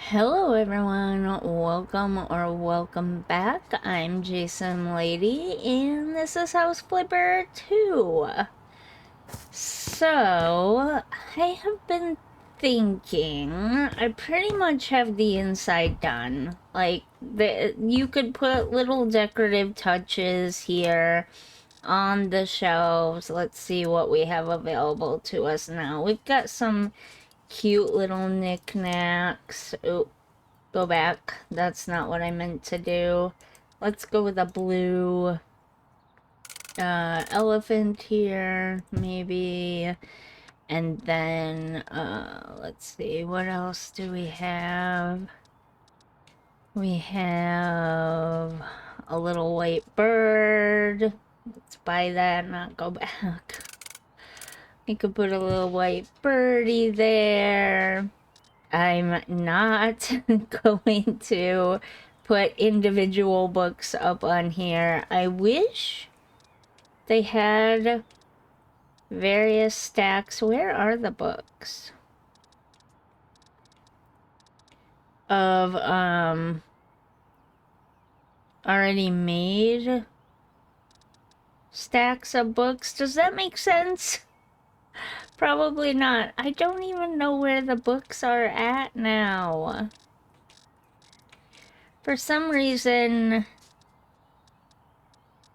Hello everyone, welcome back. I'm JSimLady and this is House Flipper 2. So, I have been thinking, I pretty much have the inside done. Like, you could put little decorative touches here on the shelves. Let's see what we have available to us now. We've got some cute little knickknacks. Oh, go back. That's not what I meant to do. Let's go with a blue elephant here, maybe. And then, let's see, what else do we have? We have a little white bird. Let's buy that, not go back. We could put a little white birdie there. I'm not going to put individual books up on here. I wish they had various stacks. Where are the books? Of, already made stacks of books. Does that make sense? Probably not. I don't even know where the books are at now. For some reason,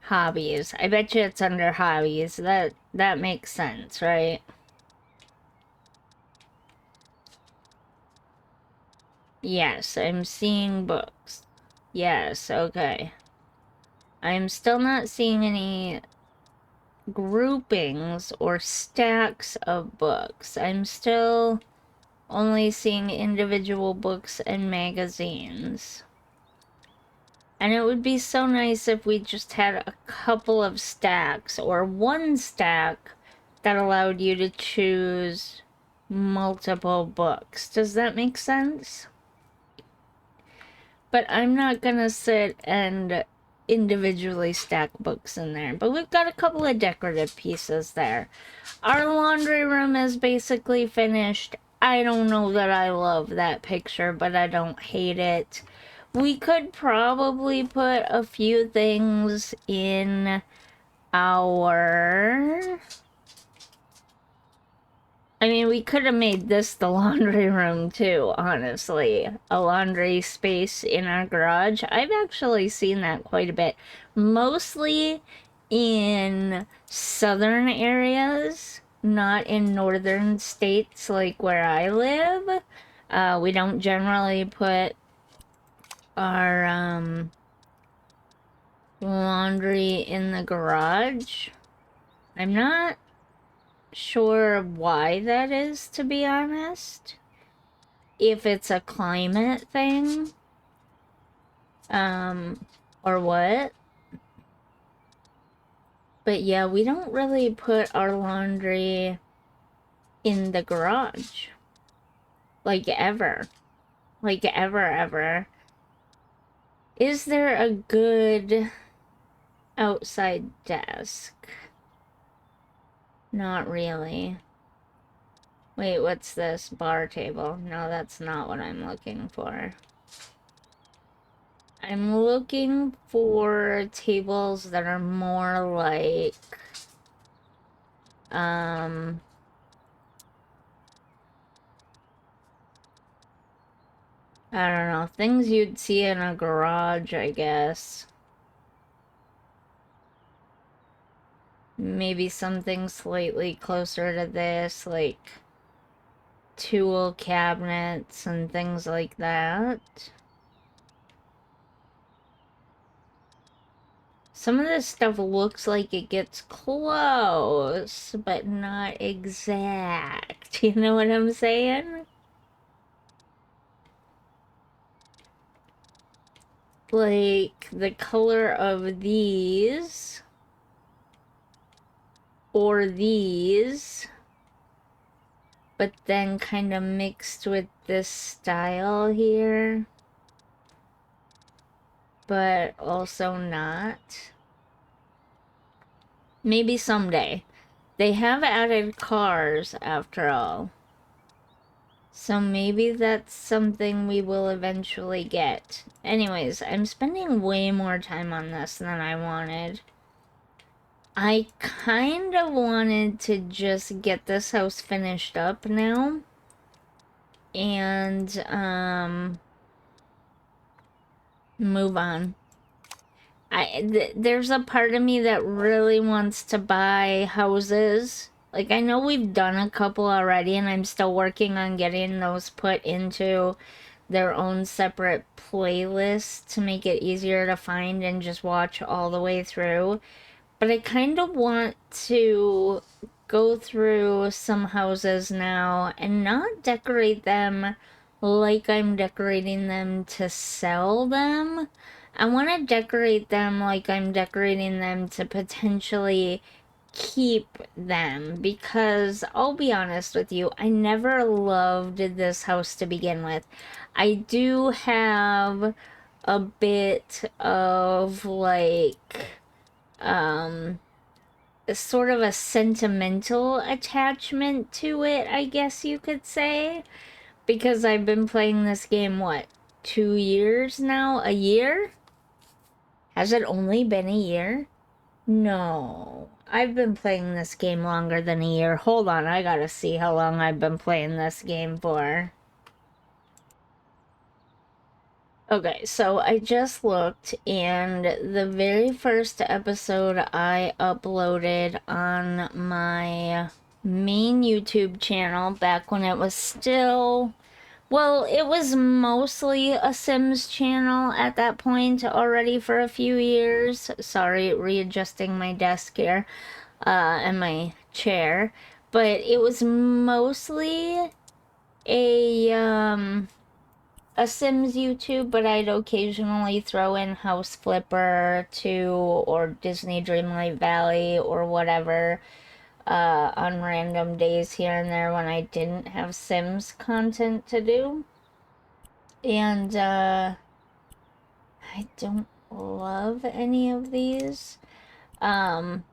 hobbies. I bet you it's under hobbies. That makes sense, right? Yes, I'm seeing books. Yes, okay. I'm still not seeing any groupings or stacks of books. I'm still only seeing individual books and magazines. And it would be so nice if we just had a couple of stacks or one stack that allowed you to choose multiple books. Does that make sense? But I'm not gonna sit and individually stack books in there. But we've got a couple of decorative pieces there. Our laundry room is basically finished. I don't know that I love that picture, but I don't hate it. We could probably put a few things in our... I mean, we could have made this the laundry room too, honestly. A laundry space in our garage. I've actually seen that quite a bit. Mostly in southern areas, not in northern states like where I live. We don't generally put our laundry in the garage. I'm not sure why that is, to be honest. If it's a climate thing, or what. But yeah, we don't really put our laundry in the garage. Like ever. Like ever. Is there a good outside desk? Not really. Wait, what's this? Bar table. No, that's not what I'm looking for. I'm looking for tables that are more like, I don't know, things you'd see in a garage, I guess. Maybe something slightly closer to this, like tool cabinets and things like that. Some of this stuff looks like it gets close, but not exact. You know what I'm saying? Like the color of these or these, but then kind of mixed with this style here, but also not. Maybe someday. They have added cars after all. So maybe that's something we will eventually get. Anyways, I'm spending way more time on this than I wanted. I kind of wanted to just get this house finished up now. And, move on. There's a part of me that really wants to buy houses. Like, I know we've done a couple already, and I'm still working on getting those put into their own separate playlist to make it easier to find and just watch all the way through. But I kind of want to go through some houses now and not decorate them like I'm decorating them to sell them. I want to decorate them like I'm decorating them to potentially keep them, because I'll be honest with you, I never loved this house to begin with. I do have a bit of like sort of a sentimental attachment to it, I guess you could say, because I've been playing this game, what, 2 years now? A year? Has it only been a year? No. I've been playing this game longer than a year. Hold on, I gotta see how long I've been playing this game for. Okay, so I just looked, and the very first episode I uploaded on my main YouTube channel back when it was still, well, it was mostly a Sims channel at that point already for a few years. Sorry, readjusting my desk here, and my chair. But it was mostly a, a Sims YouTube, but I'd occasionally throw in House Flipper 2 or Disney Dreamlight Valley or whatever on random days here and there when I didn't have Sims content to do. And I don't love any of these. The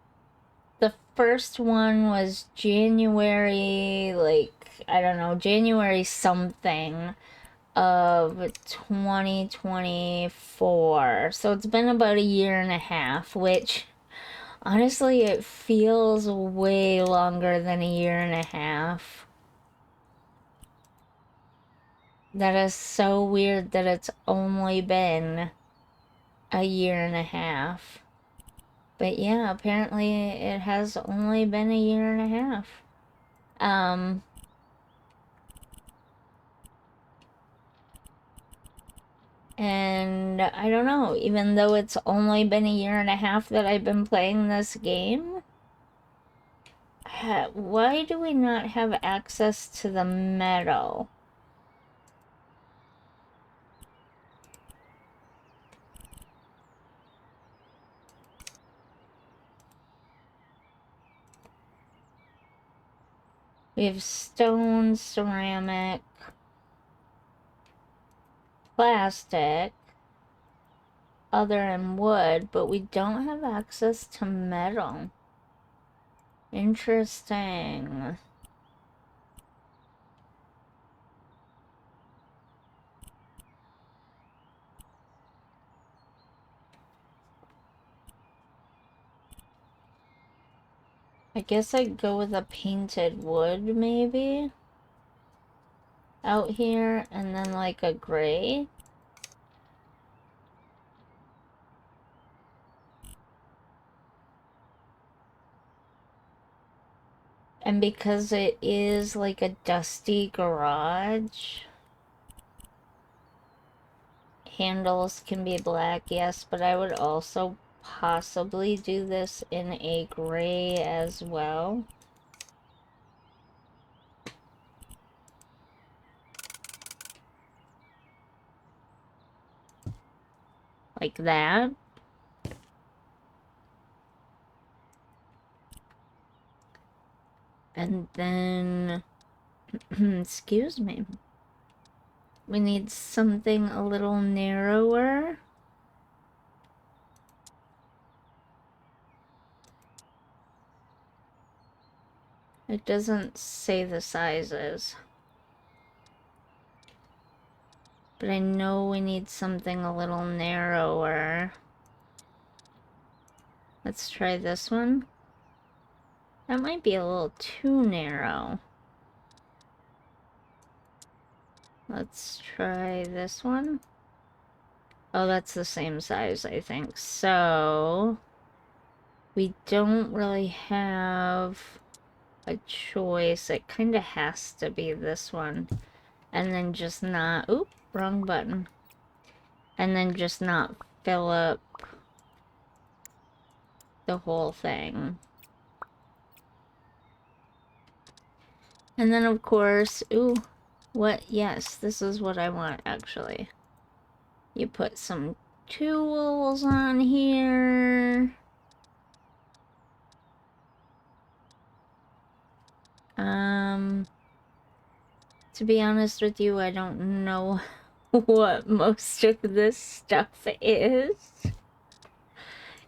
first one was January, like, I don't know, January something of 2024. So it's been about a year and a half, which honestly it feels way longer than a year and a half. That is so weird that it's only been a year and a half. But yeah, apparently it has only been a year and a half. And I don't know, even though it's only been a year and a half that I've been playing this game, why do we not have access to the meadow? We have stone, ceramic, plastic, other and wood, but we don't have access to metal. Interesting. I guess I'd go with a painted wood, maybe, out here, and then like a gray. And because it is like a dusty garage, handles can be black, yes, but I would also possibly do this in a gray as well. Like that. And then, excuse me, we need something a little narrower. It doesn't say the sizes. But I know we need something a little narrower. Let's try this one. That might be a little too narrow. Let's try this one. Oh, that's the same size, I think. So, we don't really have a choice. It kind of has to be this one. And then just not... Oop, wrong button. And then just not fill up the whole thing. And then, of course... Ooh, what? Yes, this is what I want, actually. You put some tools on here. To be honest with you, I don't know what most of this stuff is.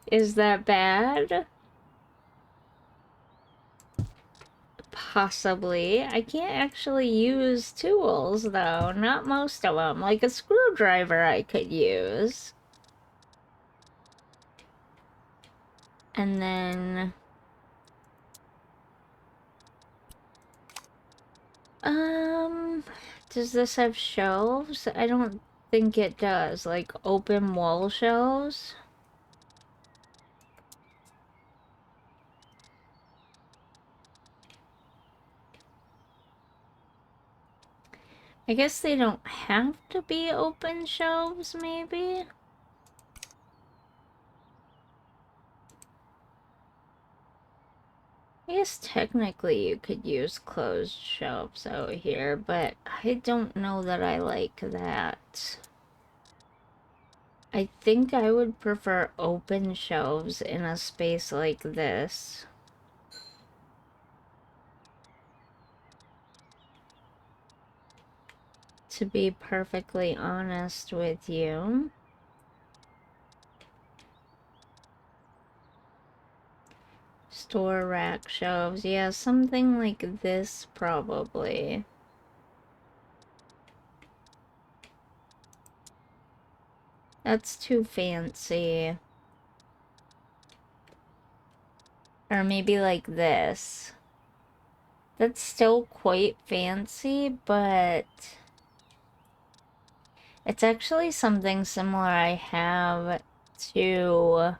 Is that bad? Possibly. I can't actually use tools, though. Not most of them. Like a screwdriver I could use. And then... Does this have shelves? I don't think it does. Like open wall shelves? I guess they don't have to be open shelves, maybe? I guess technically you could use closed shelves out here, but I don't know that I like that. I think I would prefer open shelves in a space like this. To be perfectly honest with you. Store rack shelves. Yeah, something like this probably. That's too fancy. Or maybe like this. That's still quite fancy, but it's actually something similar I have to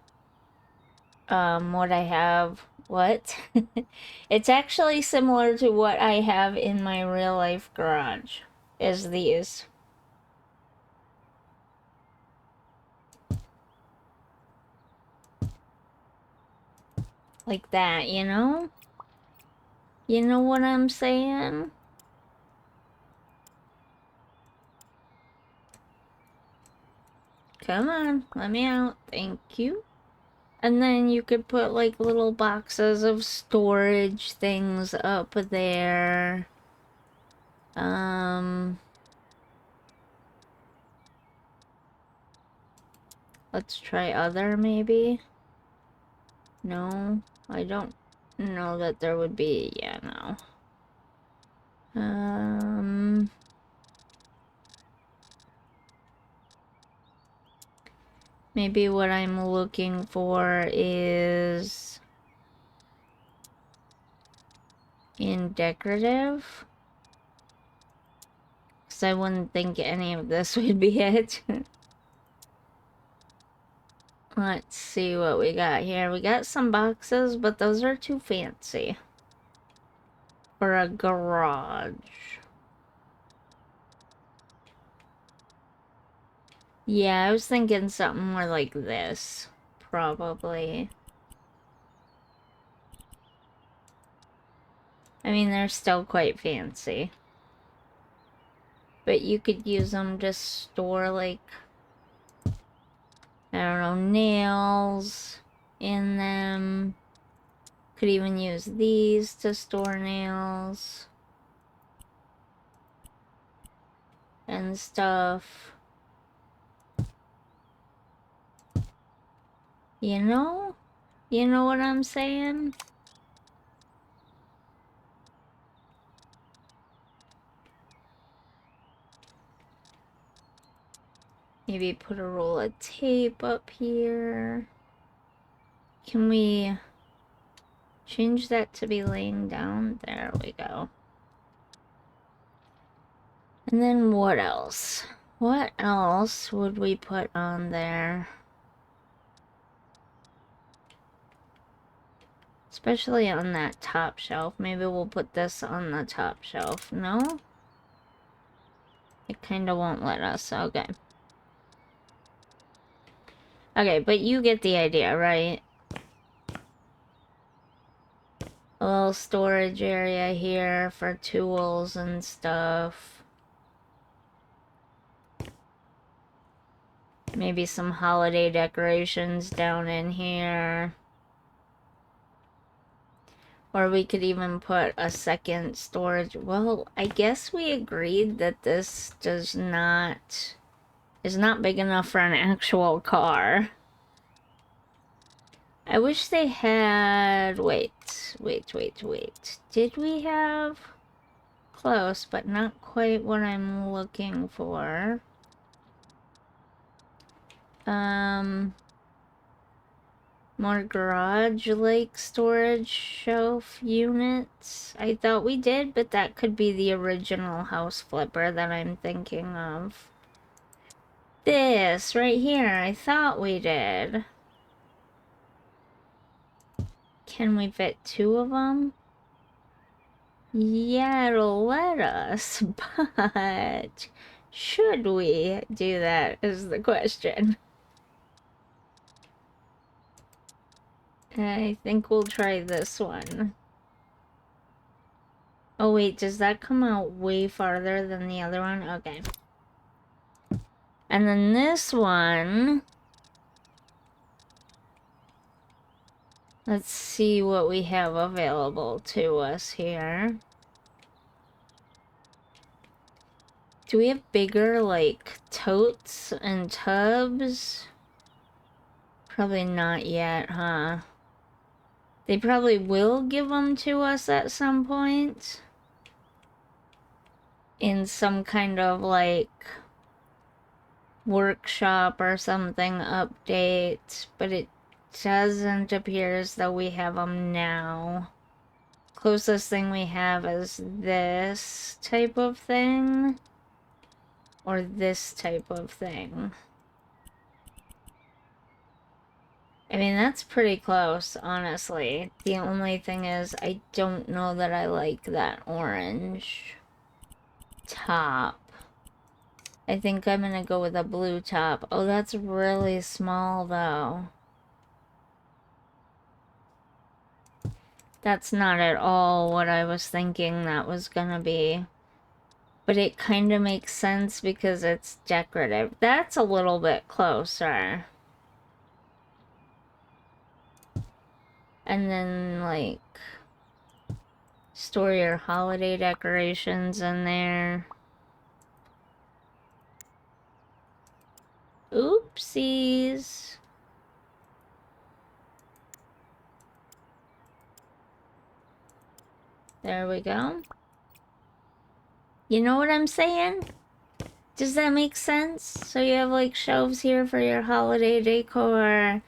what I have. What? It's actually similar to what I have in my real life garage, is these. Like that, you know? You know what I'm saying? Come on, let me out. Thank you. And then you could put like little boxes of storage things up there. Let's try other maybe. No, I don't know that there would be. Yeah, no. Maybe what I'm looking for is in decorative. Because I wouldn't think any of this would be it. Let's see what we got here. We got some boxes, but those are too fancy for a garage. Yeah, I was thinking something more like this, probably. I mean, they're still quite fancy. But you could use them to store, like, I don't know, nails in them. Could even use these to store nails and stuff. You know? You know what I'm saying? Maybe put a roll of tape up here. Can we change that to be laying down? There we go. And then what else? What else would we put on there? Especially on that top shelf. Maybe we'll put this on the top shelf. No? It kind of won't let us. Okay. Okay, but you get the idea, right? A little storage area here for tools and stuff. Maybe some holiday decorations down in here. Or we could even put a second storage. Well, I guess we agreed that this is not big enough for an actual car. I wish they had... Wait. Did we have... Close, but not quite what I'm looking for. More garage-like storage shelf units. I thought we did, but that could be the original house flipper that I'm thinking of. This, right here, I thought we did. Can we fit 2 of them? Yeah, it'll let us, but should we do that is the question. I think we'll try this one. Oh wait, does that come out way farther than the other one? Okay. And then this one... Let's see what we have available to us here. Do we have bigger, like, totes and tubs? Probably not yet, huh? They probably will give them to us at some point. In some kind of, like, workshop or something update. But it doesn't appear as though we have them now. Closest thing we have is this type of thing. Or this type of thing. I mean, that's pretty close, honestly. The only thing is, I don't know that I like that orange top. I think I'm gonna go with a blue top. Oh, that's really small, though. That's not at all what I was thinking that was gonna be. But it kind of makes sense because it's decorative. That's a little bit closer. And then, like, store your holiday decorations in there. Oopsies. There we go. You know what I'm saying? Does that make sense? So you have, like, shelves here for your holiday decor,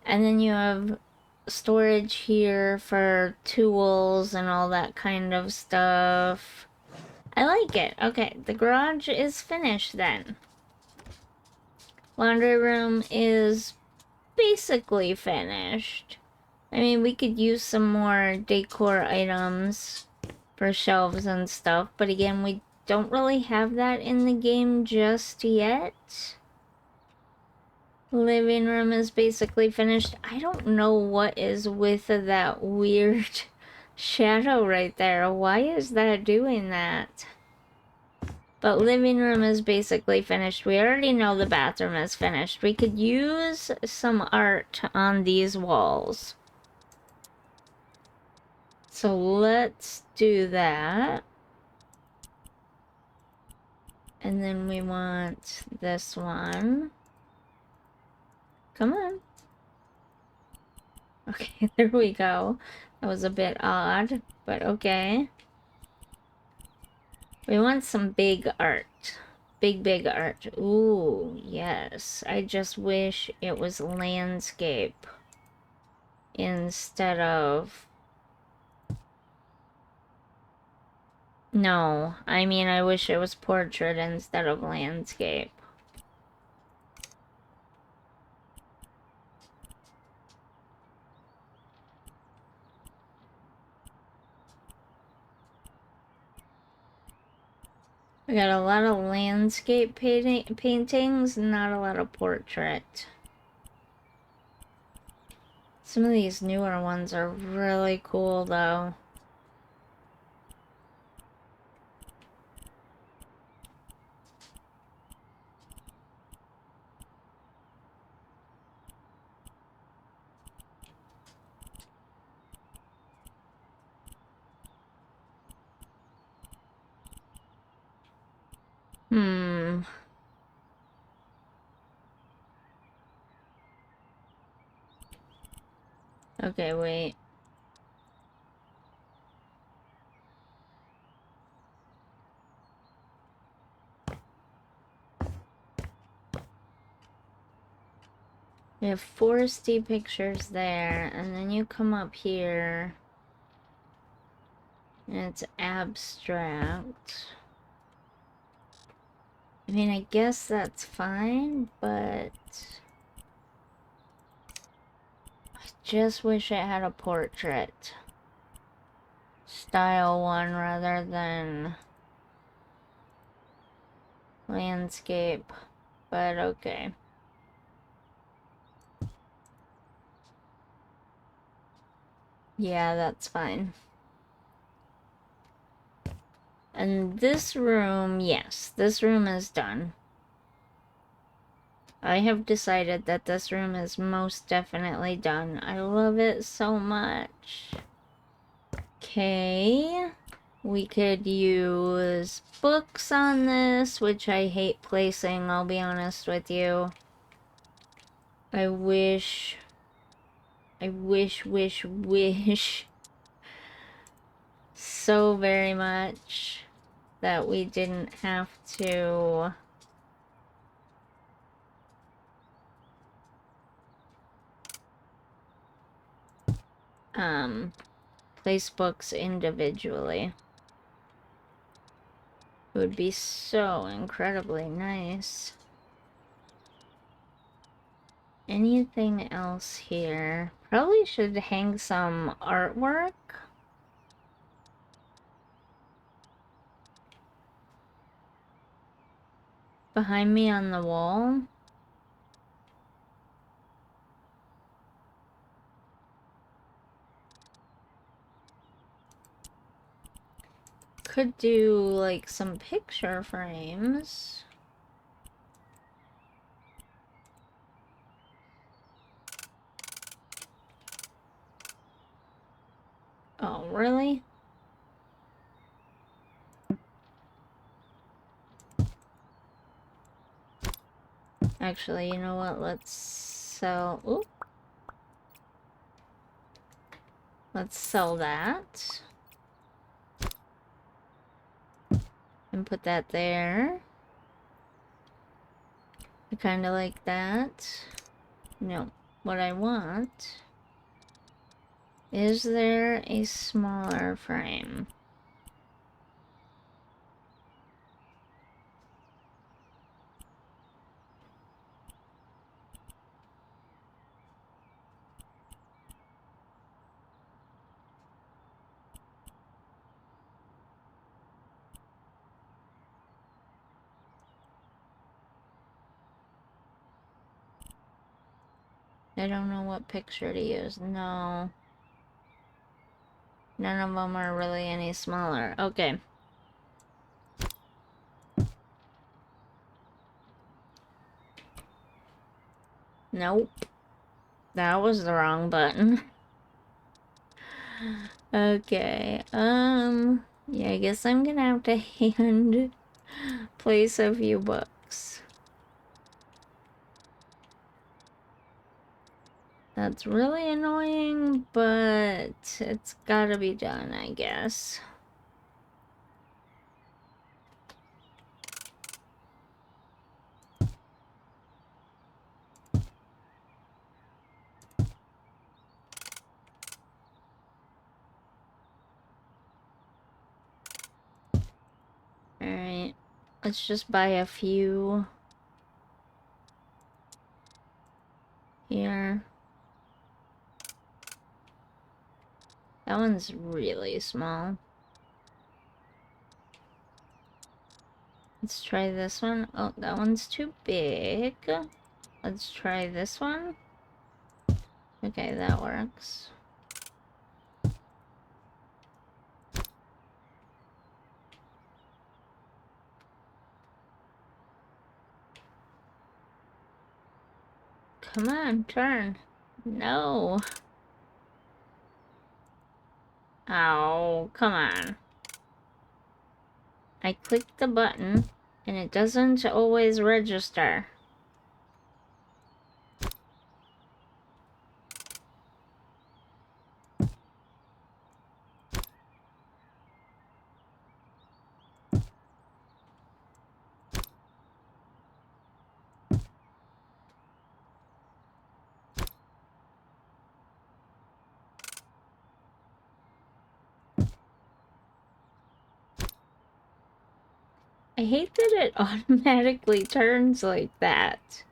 and then you have storage here for tools and all that kind of stuff. I like it. Okay, the garage is finished then. Laundry room is basically finished. I mean, we could use some more decor items for shelves and stuff, but again, we don't really have that in the game just yet. Living room is basically finished. I don't know what is with that weird shadow right there. Why is that doing that? But living room is basically finished. We already know the bathroom is finished. We could use some art on these walls. So let's do that. And then we want this one. Come on. Okay, there we go. That was a bit odd, but okay. We want some big art. Big art. Ooh, yes. I just wish it was landscape instead of... No, I mean, I wish it was portrait instead of landscape. We got a lot of landscape paintings, not a lot of portrait. Some of these newer ones are really cool, though. Okay, wait. We have foresty pictures there, and then you come up here, and it's abstract. I mean, I guess that's fine, but I just wish it had a portrait style one rather than landscape, but okay. Yeah, that's fine. And this room, yes, this room is done. I have decided that this room is most definitely done. I love it so much. Okay. We could use books on this, which I hate placing, I'll be honest with you. I wish so very much that we didn't have to place books individually. It would be so incredibly nice. Anything else here? Probably should hang some artwork. Behind me on the wall. Could do like some picture frames. Oh, really? Actually, you know what? Let's sell... Oop. Let's sell that. And put that there. I kind of like that. No. What I want... Is there a smaller frame? I don't know what picture to use. No. None of them are really any smaller. Okay. Nope. That was the wrong button. Okay, yeah, I guess I'm gonna have to hand place a few books. That's really annoying, but it's gotta be done, I guess. Let's just buy a few here. That one's really small. Let's try this one. Oh, that one's too big. Let's try this one. Okay, that works. Come on, turn. No. Oh, come on. I clicked the button, and it doesn't always register. I hate that it automatically turns like that.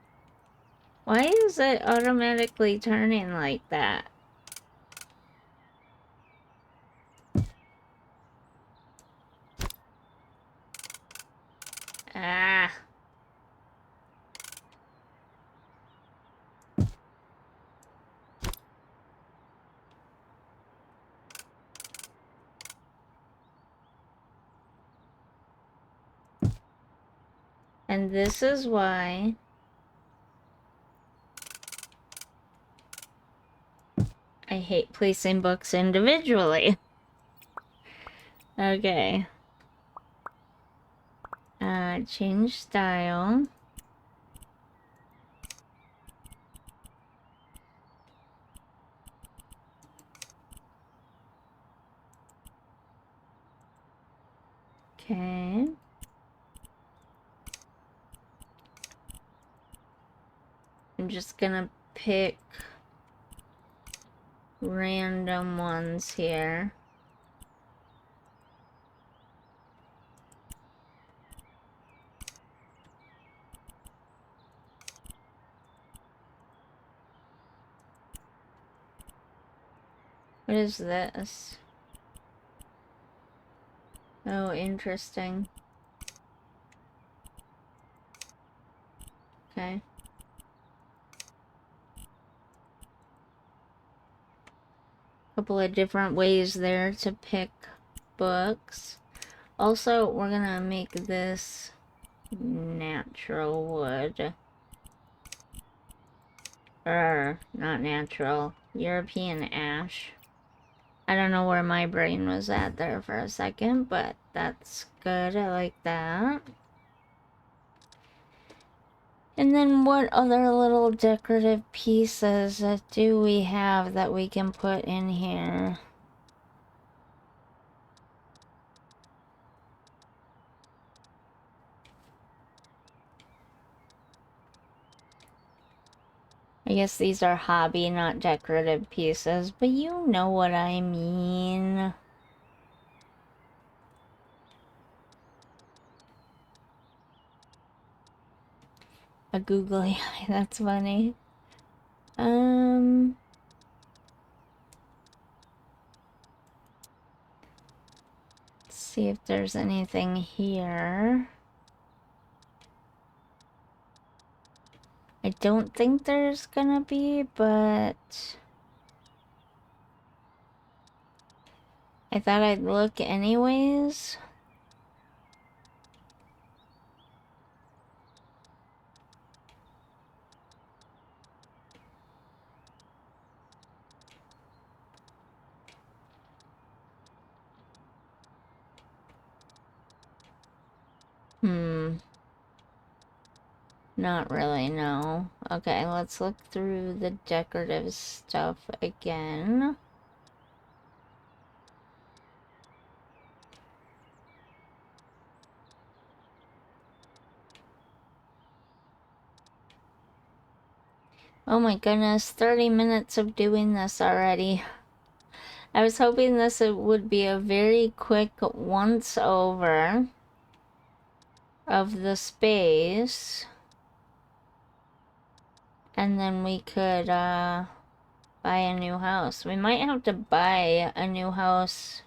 Why is it automatically turning like that? Ah. And this is why I hate placing books individually. Okay. Change style. Okay. I'm just gonna pick random ones here. What is this? Oh, interesting. Okay. Couple of different ways there to pick books. Also, we're gonna make this natural wood. Not natural. European ash. I don't know where my brain was at there for a second, but that's good. I like that. And then what other little decorative pieces do we have that we can put in here? I guess these are hobby, not decorative pieces, but you know what I mean. A googly eye, that's funny. Let's see if there's anything here. I don't think there's gonna be, but I thought I'd look anyways. Not really, no. Okay, let's look through the decorative stuff again. Oh my goodness, 30 minutes of doing this already. I was hoping this would be a very quick once over. of the space. And then we could, buy a new house. We might have to buy a new house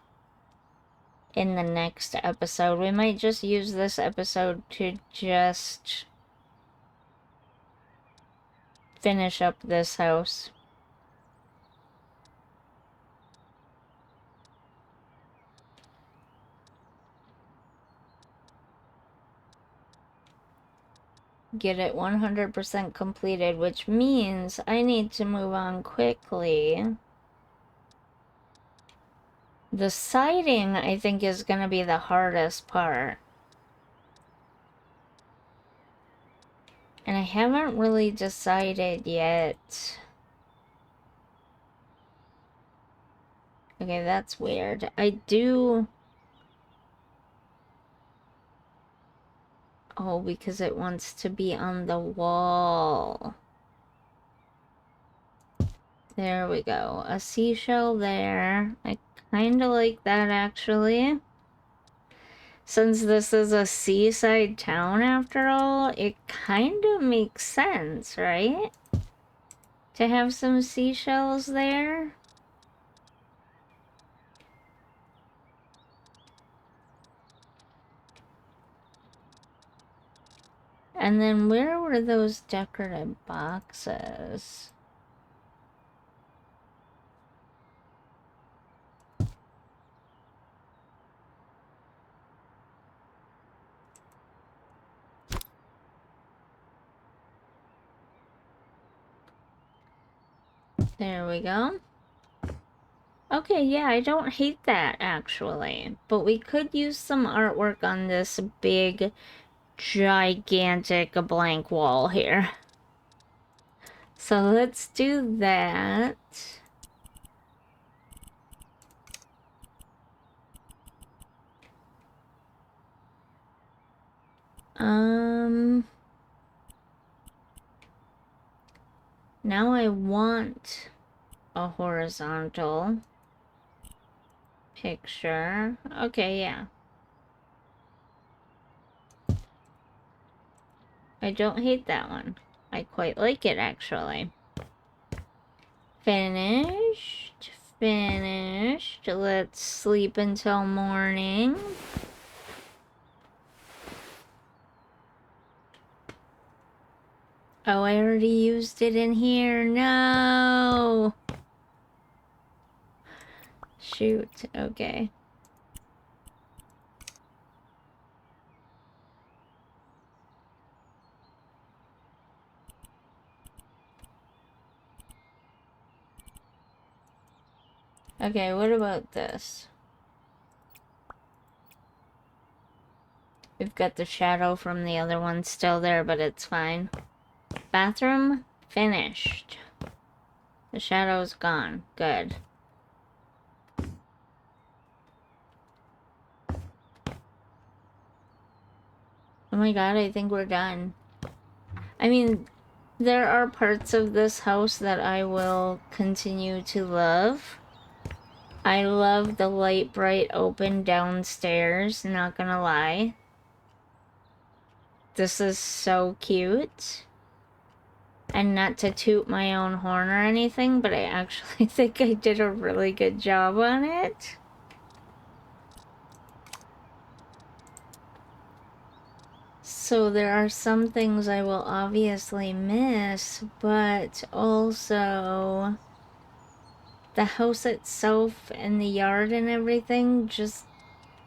in the next episode. We might just use this episode to just finish up this house. Get it 100% completed, which means I need to move on quickly. The siding, I think, is gonna be the hardest part. And I haven't really decided yet. Okay, that's weird. I do... Oh, because it wants to be on the wall. There we go. A seashell there. I kinda like that, actually. Since this is a seaside town, after all, it kinda makes sense, right? To have some seashells there. And then where were those decorative boxes? There we go. Okay, yeah, I don't hate that, actually. But we could use some artwork on this big, gigantic blank wall here. So let's do that. Now I want a horizontal picture. Okay, yeah. I don't hate that one. I quite like it, actually. Finished. Finished. Let's sleep until morning. Oh, I already used it in here. No! Shoot. Okay. Okay, what about this? We've got the shadow from the other one still there, but it's fine. Bathroom finished. The shadow's gone. Good. Oh my god, I think we're done. I mean, there are parts of this house that I will continue to love. I love the light, bright, open downstairs, not gonna lie. This is so cute. And not to toot my own horn or anything, but I actually think I did a really good job on it. So there are some things I will obviously miss, but also the house itself and the yard and everything, just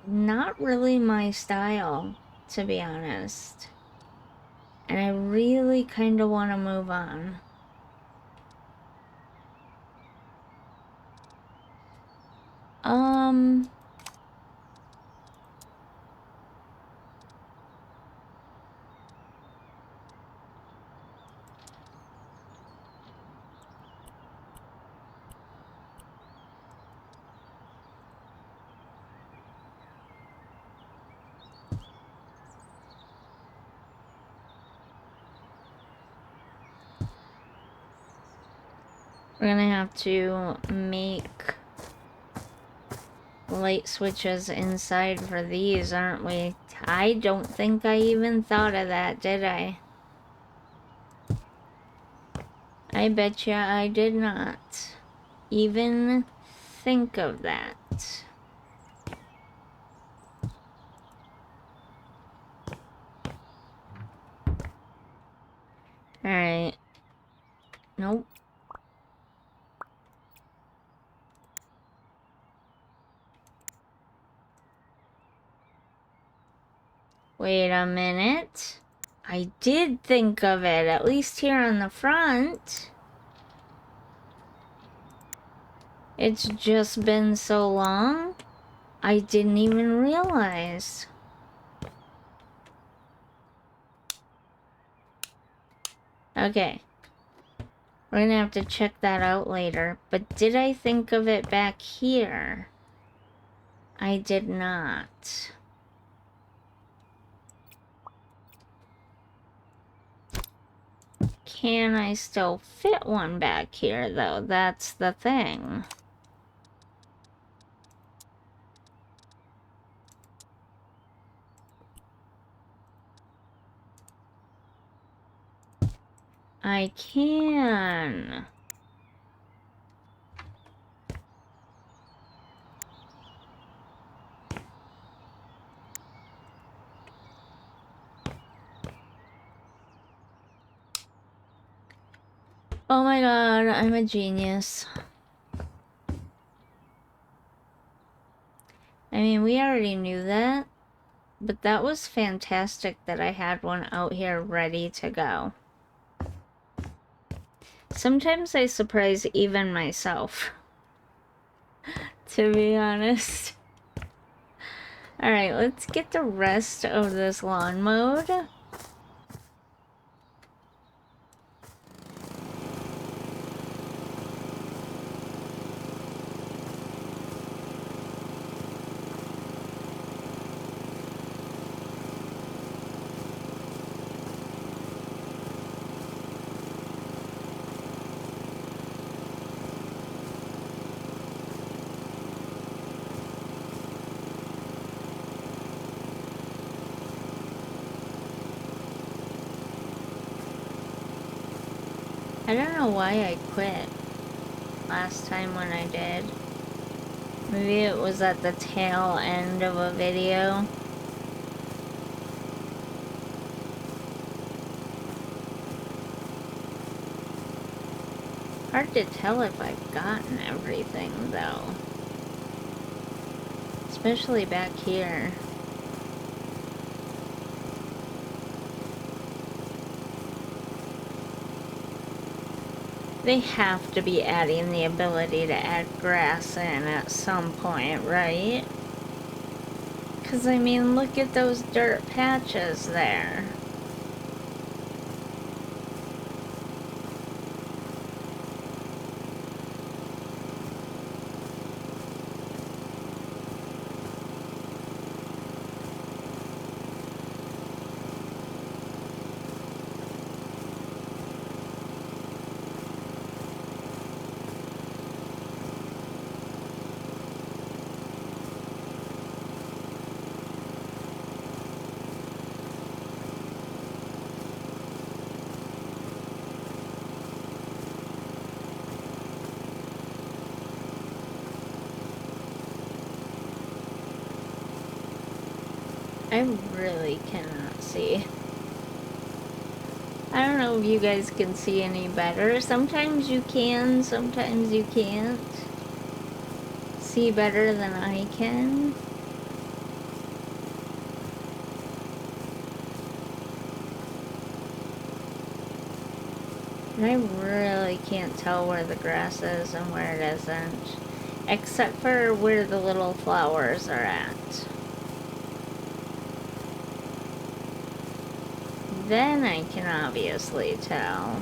not really my style, to be honest. And I really kind of want to move on. We're gonna have to make light switches inside for these, aren't we? I don't think I even thought of that, did I? I bet you I did not even think of that. Alright. Nope. Wait a minute. I did think of it, at least here on the front. It's just been so long, I didn't even realize. Okay. We're gonna have to check that out later. But did I think of it back here? I did not. Can I still fit one back here, though? That's the thing. I can. Oh my god, I'm a genius. I mean, we already knew that, but that was fantastic that I had one out here ready to go. Sometimes I surprise even myself, to be honest. Alright, let's get the rest of this lawn mowed. I don't know why I quit last time when I did. Maybe it was at the tail end of a video. Hard to tell if I've gotten everything, though. Especially back here. They have to be adding the ability to add grass in at some point, right? Because, I mean, look at those dirt patches there. I really cannot see. I don't know if you guys can see any better. Sometimes you can, sometimes you can't see better than I can. And I really can't tell where the grass is and where it isn't. Except for where the little flowers are at. Then I can obviously tell.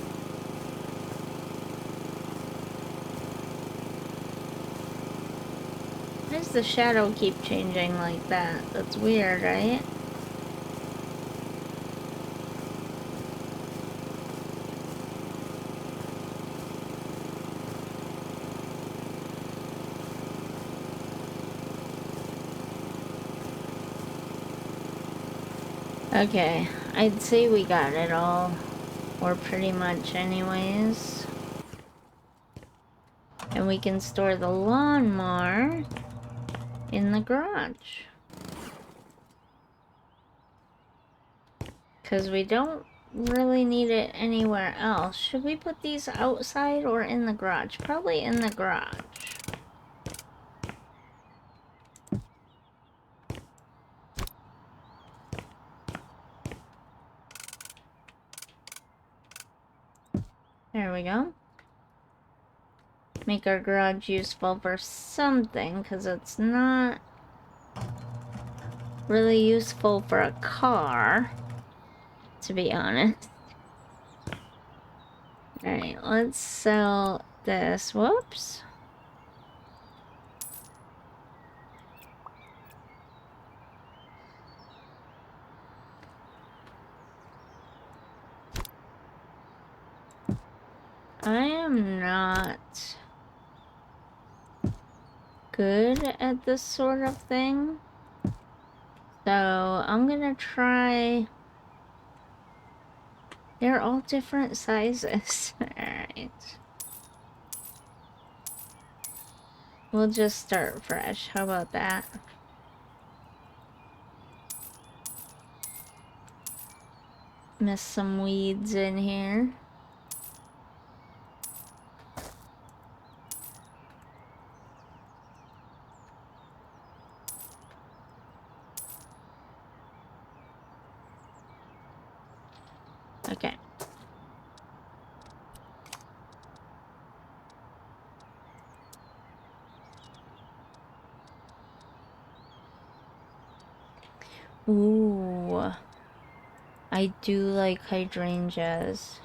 Why does the shadow keep changing like that? That's weird, right? Okay, I'd say we got it all. Or pretty much anyways. And we can store the lawnmower in the garage. Because we don't really need it anywhere else. Should we put these outside or in the garage? Probably in the garage. There we go. Make our garage useful for something, because it's not really useful for a car, to be honest. Alright, let's sell this. Whoops. I am not good at this sort of thing. So I'm gonna try. They're all different sizes. Alright. We'll just start fresh. How about that? Miss some weeds in here. Okay. Ooh. I do like hydrangeas.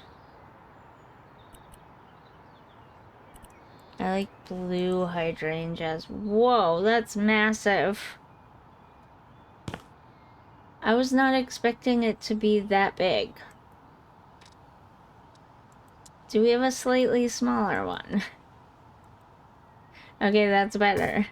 I like blue hydrangeas. Whoa, that's massive. I was not expecting it to be that big. Do we have a slightly smaller one? Okay, that's better.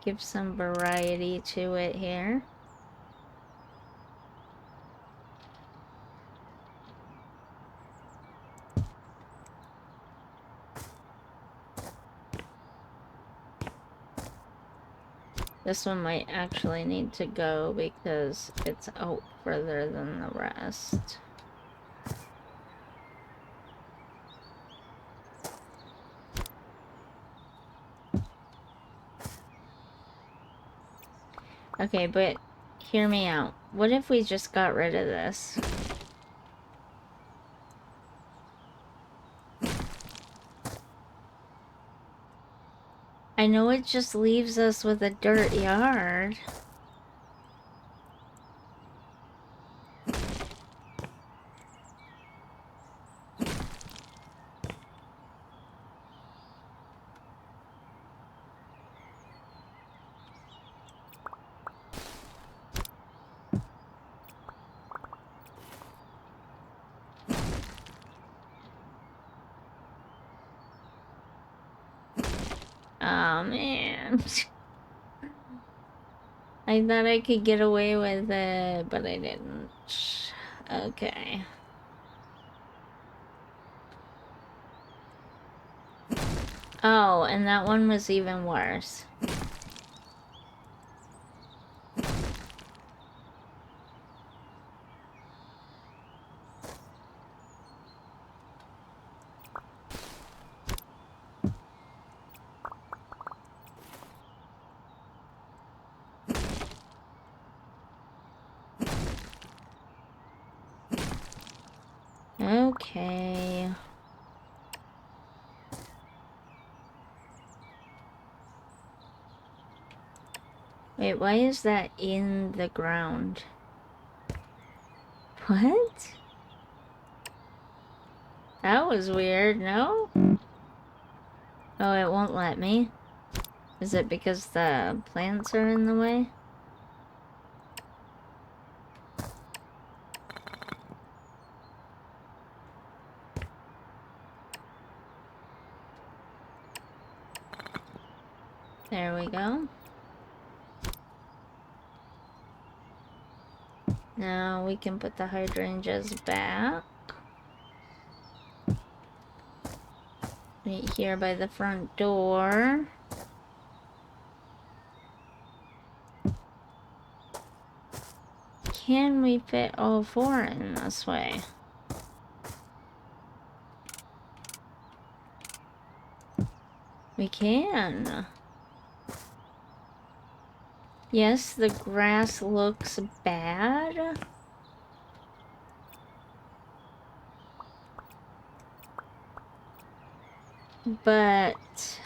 Give some variety to it here. This one might actually need to go because it's out further than the rest. Okay, but hear me out. What if we just got rid of this? I know it just leaves us with a dirt yard. Oh, man. I thought I could get away with it, but I didn't. Okay. Oh, and that one was even worse. Okay. Wait, why is that in the ground? What? That was weird, no? Oh, it won't let me? Is it because the plants are in the way? There we go. Now we can put the hydrangeas back. Right here by the front door. Can we fit all 4 in this way? We can. Yes, the grass looks bad. But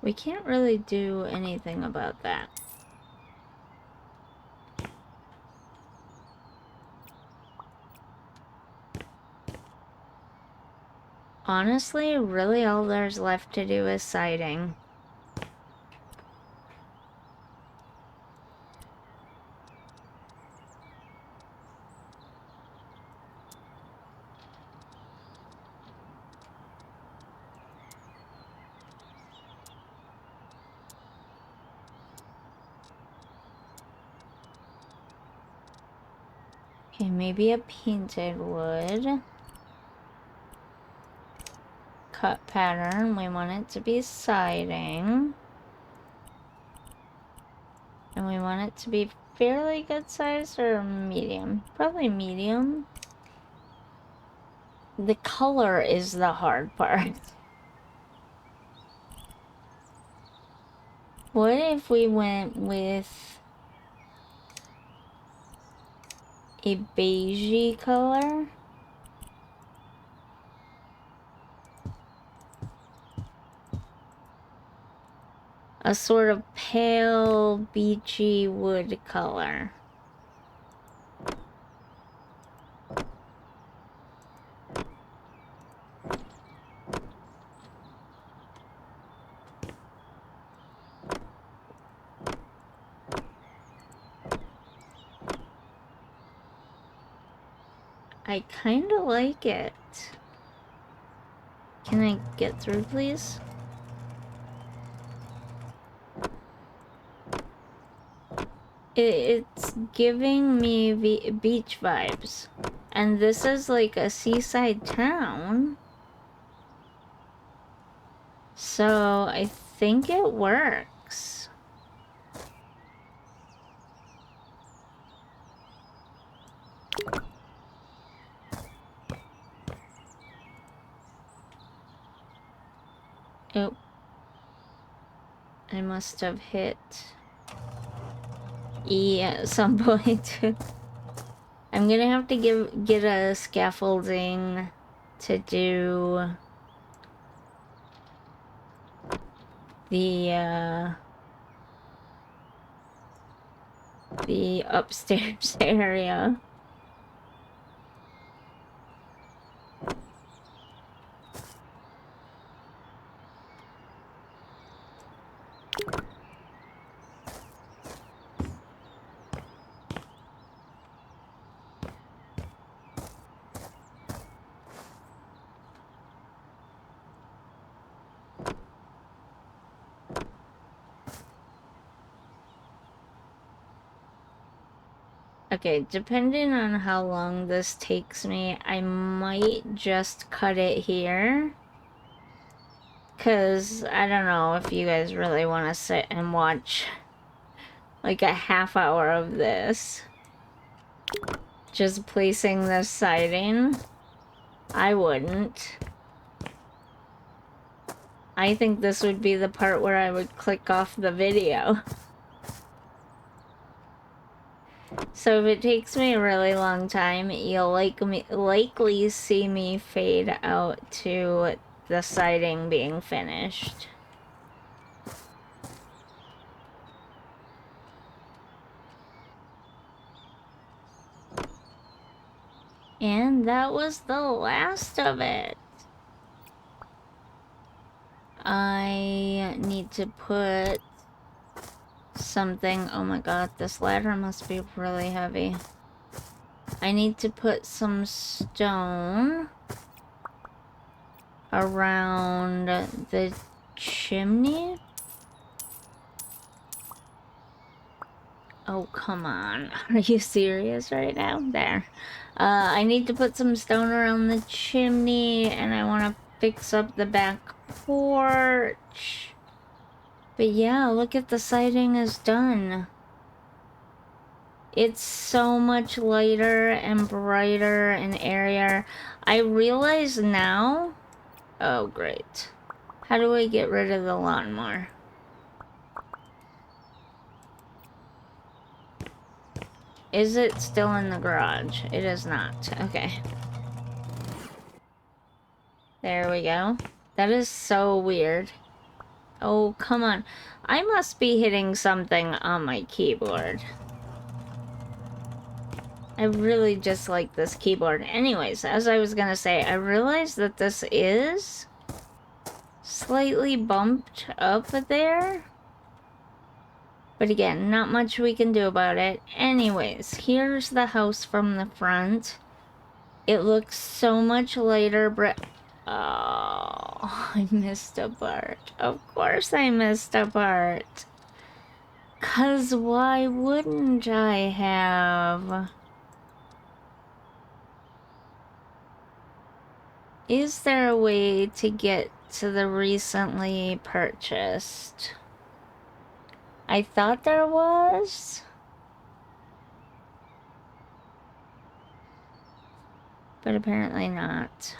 we can't really do anything about that. Honestly, really all there's left to do is siding. Okay, maybe a painted wood. Cut pattern, we want it to be siding. And we want it to be fairly good size or medium? Probably medium. The color is the hard part. What if we went with a beigey color? A sort of pale, beachy wood color. I kinda like it. Can I get through, please? It's giving me beach vibes. And this is like a seaside town. So I think it works. Oh. I must have hit E at some point. I'm gonna have to get a scaffolding to do the upstairs area. Okay, depending on how long this takes me, I might just cut it here. Because I don't know if you guys really want to sit and watch like a half hour of this. Just placing this siding. I wouldn't. I think this would be the part where I would click off the video. So if it takes me a really long time, you'll likely see me fade out to the siding being finished. And that was the last of it. I need to put something. Oh my god, this ladder must be really heavy. I need to put some stone around the chimney. Oh, come on. Are you serious right now? There. I need to put some stone around the chimney, and I want to fix up the back porch. But yeah, look at the siding is done. It's so much lighter and brighter and airier. I realize now... Oh, great. How do I get rid of the lawnmower? Is it still in the garage? It is not. Okay. There we go. That is so weird. Oh, come on. I must be hitting something on my keyboard. I really just like this keyboard. Anyways, as I was gonna say, I realized that this is slightly bumped up there. But again, not much we can do about it. Anyways, here's the house from the front. It looks so much lighter, oh, I missed a part. Of course I missed a part. 'Cause why wouldn't I have? Is there a way to get to the recently purchased? I thought there was. But apparently not.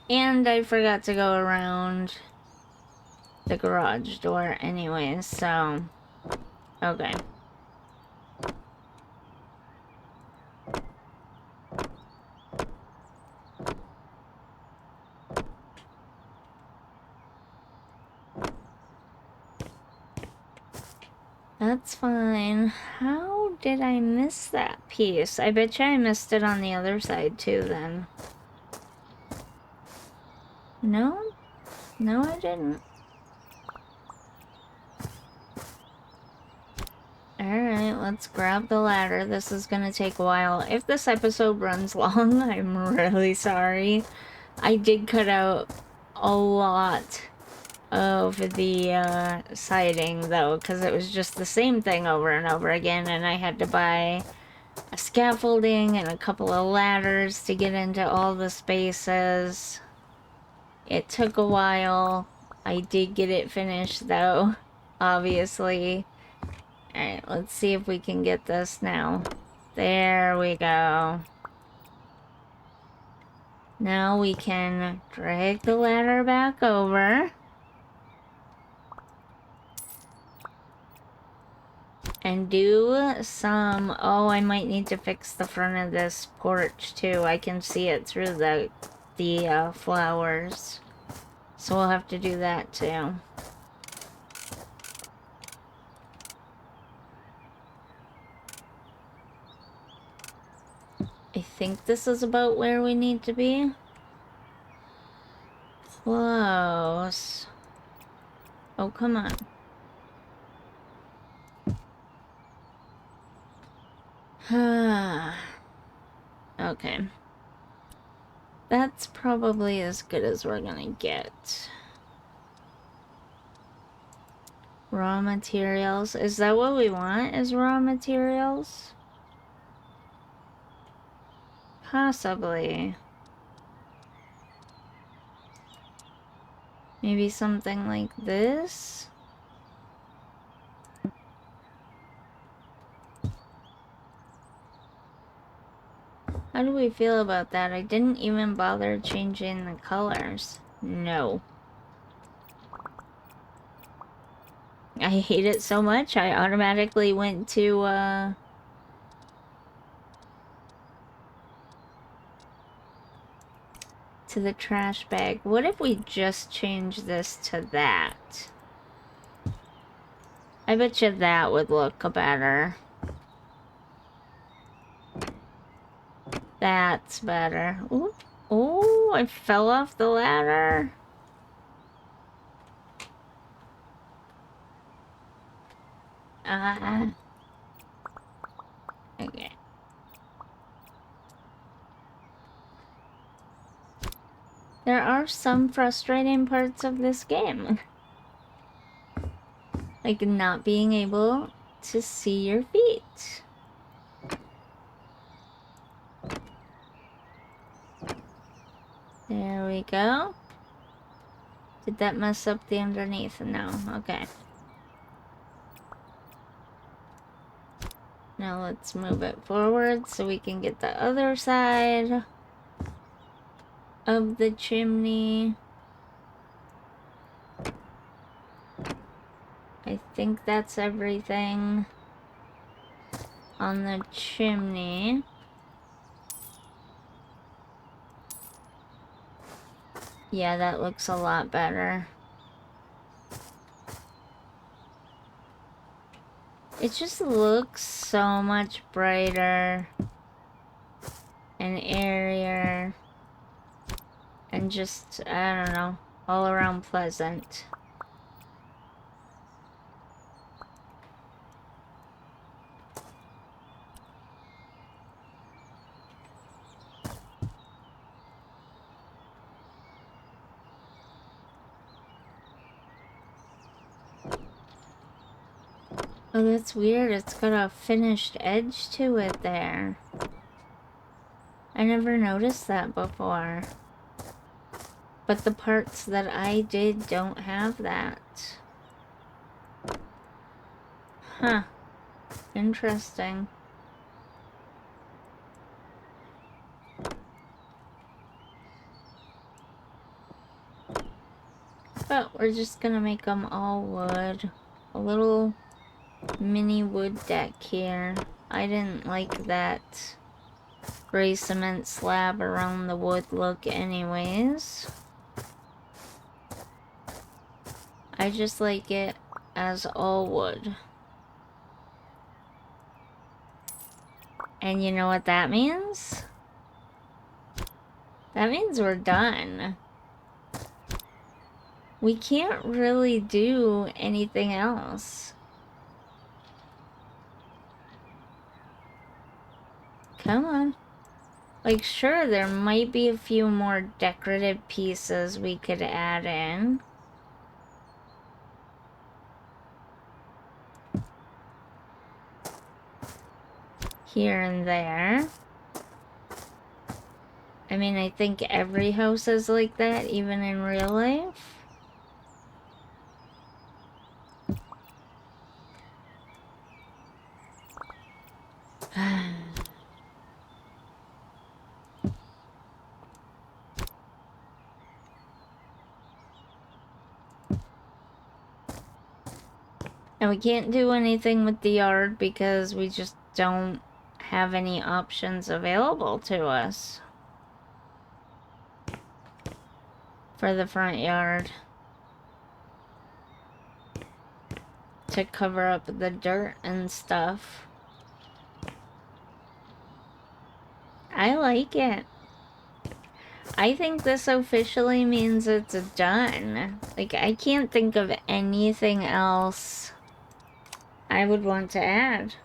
And I forgot to go around the garage door anyway, so... Okay. That's fine. How did I miss that piece? I bet you I missed it on the other side too then. No? No, I didn't. Alright, let's grab the ladder. This is gonna take a while. If this episode runs long, I'm really sorry. I did cut out a lot of the siding though, because it was just the same thing over and over again, and I had to buy a scaffolding and a couple of ladders to get into all the spaces. It took a while. I did get it finished though, obviously. Alright, let's see if we can get this now. There we go. Now we can drag the ladder back over. And do some... Oh, I might need to fix the front of this porch too. I can see it through the flowers. So we'll have to do that too. I think this is about where we need to be. Close. Oh, come on. Okay. That's probably as good as we're gonna get. Raw materials. Is that what we want, is raw materials? Possibly. Maybe something like this? How do we feel about that? I didn't even bother changing the colors. No. I hate it so much, I automatically went to the trash bag. What if we just change this to that? I bet you that would look better. That's better. Ooh, ooh, I fell off the ladder. Okay. There are some frustrating parts of this game. Like not being able to see your feet. There we go. Did that mess up the underneath? No. Okay. Now let's move it forward so we can get the other side of the chimney. I think that's everything on the chimney. Yeah, that looks a lot better. It just looks so much brighter and airier and just, I don't know, all around pleasant. Oh, that's weird. It's got a finished edge to it there. I never noticed that before. But the parts that I did don't have that. Huh. Interesting. But we're just gonna make them all wood. A little mini wood deck here. I didn't like that gray cement slab around the wood look anyways. I just like it as all wood. And you know what that means? That means we're done. We can't really do anything else. Come on. Like, sure, there might be a few more decorative pieces we could add in. Here and there. I mean, I think every house is like that, even in real life. And we can't do anything with the yard because we just don't have any options available to us for the front yard to cover up the dirt and stuff. I like it. I think this officially means it's done. Like, I can't think of anything else I would want to add.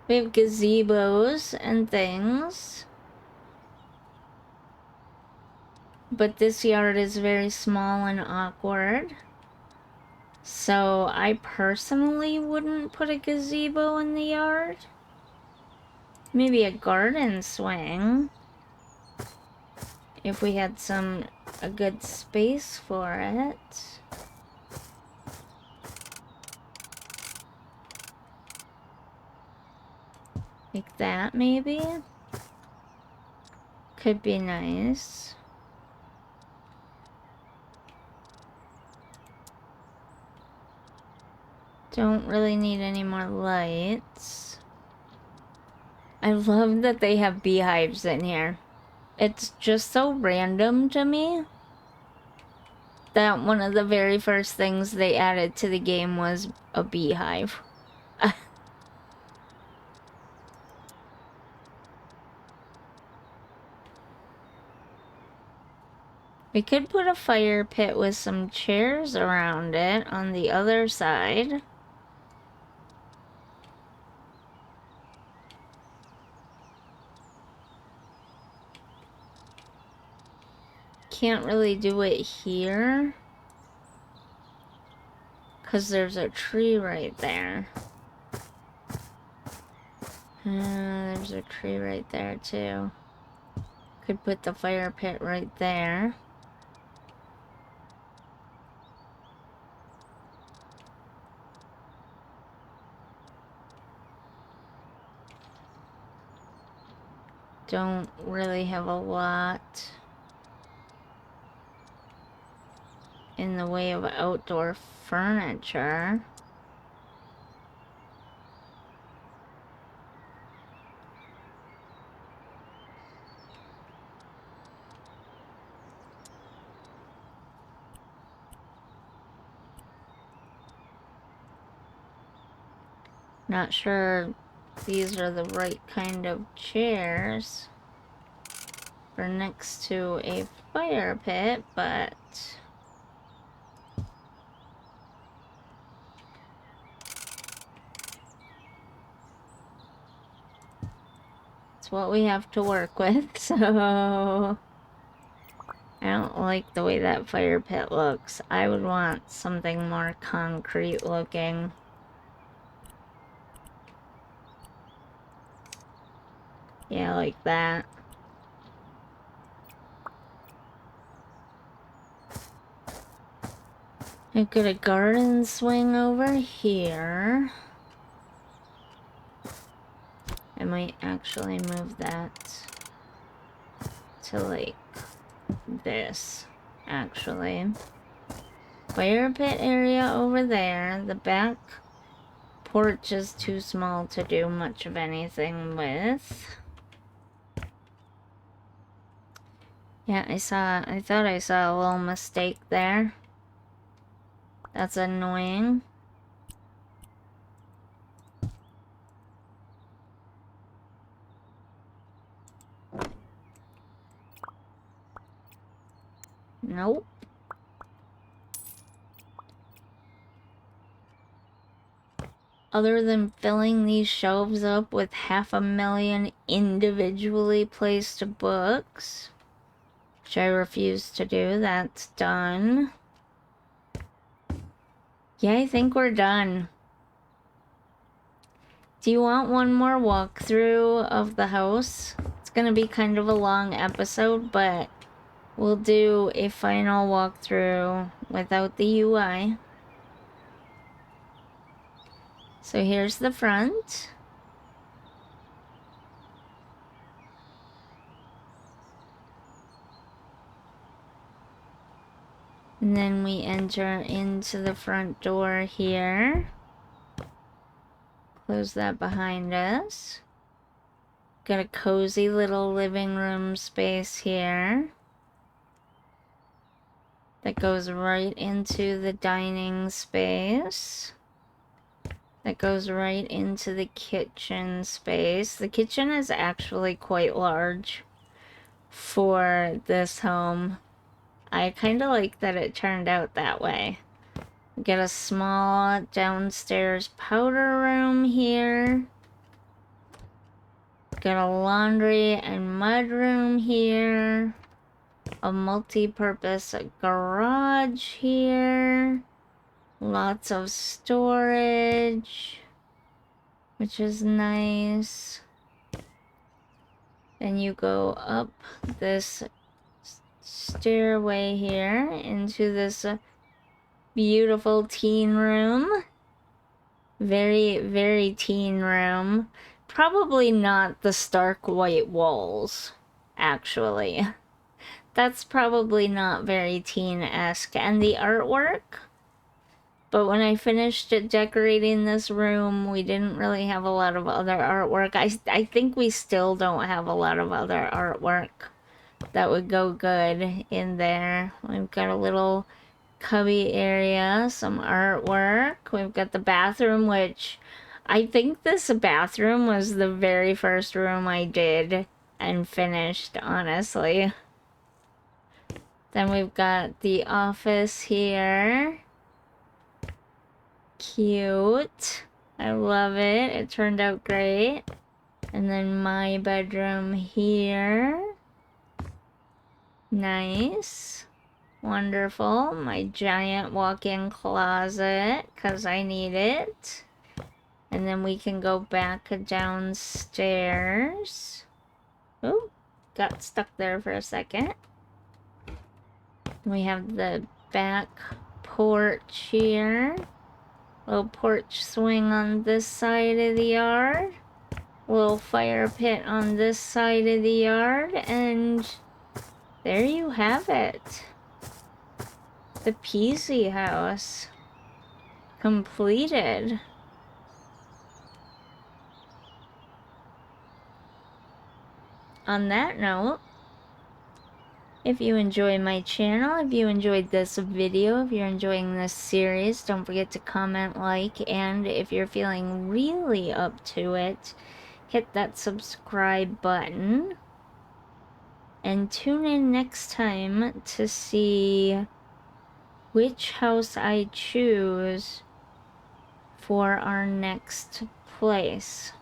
We have gazebos and things. But this yard is very small and awkward. So I personally wouldn't put a gazebo in the yard. Maybe a garden swing. If we had a good space for it. Like that, maybe? Could be nice. Don't really need any more lights. I love that they have beehives in here. It's just so random to me that one of the very first things they added to the game was a beehive. We could put a fire pit with some chairs around it on the other side. Can't really do it here, 'cause there's a tree right there. There's a tree right there too. Could put the fire pit right there. Don't really have a lot in the way of outdoor furniture. Not sure these are the right kind of chairs for next to a fire pit, but it's what we have to work with, so I don't like the way that fire pit looks. I would want something more concrete looking. Yeah, like that. I've got a garden swing over here. I might actually move that to like this, actually. Fire pit area over there. The back porch is too small to do much of anything with. Yeah, I thought I saw a little mistake there. That's annoying. Nope. Other than filling these shelves up with 500,000 individually placed books, which I refuse to do, that's done. Yeah, I think we're done. Do you want one more walkthrough of the house? It's gonna be kind of a long episode, but we'll do a final walkthrough without the UI. So here's the front. And then we enter into the front door here. Close that behind us. Got a cozy little living room space here that goes right into the dining space. That goes right into the kitchen space. The kitchen is actually quite large for this home. I kind of like that it turned out that way. Get a small downstairs powder room here. Got a laundry and mud room here. A multi-purpose garage here. Lots of storage, which is nice. Then you go up this stairway here into this beautiful teen room. Very, very teen room. Probably not the stark white walls, actually. That's probably not very teen-esque. And the artwork But when I finished decorating this room, we didn't really have a lot of other artwork. I think we still don't have a lot of other artwork that would go good in there. We've got a little cubby area, some artwork. We've got the bathroom, which I think this bathroom was the very first room I did and finished, honestly. Then we've got the office here. Cute. I love it. It turned out great. And then my bedroom here. Nice. Wonderful. My giant walk-in closet, because I need it. And then we can go back downstairs. Oh, got stuck there for a second. We have the back porch here. Little porch swing on this side of the yard. Little fire pit on this side of the yard. And there you have it. The Peacey house. Completed. On that note, if you enjoy my channel, if you enjoyed this video, if you're enjoying this series, don't forget to comment, like, and if you're feeling really up to it, hit that subscribe button. And tune in next time to see which house I choose for our next place.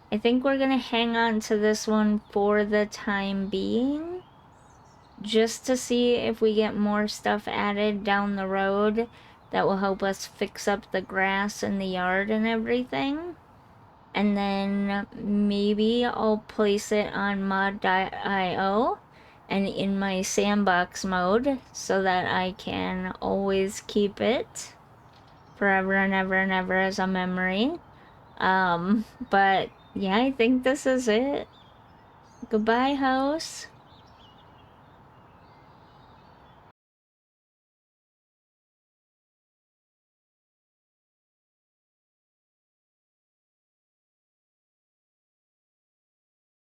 I think we're gonna hang on to this one for the time being, just to see if we get more stuff added down the road that will help us fix up the grass in the yard and everything. And then maybe I'll place it on mod.io and in my sandbox mode so that I can always keep it forever and ever and ever as a memory. But yeah, I think this is it. Goodbye, house.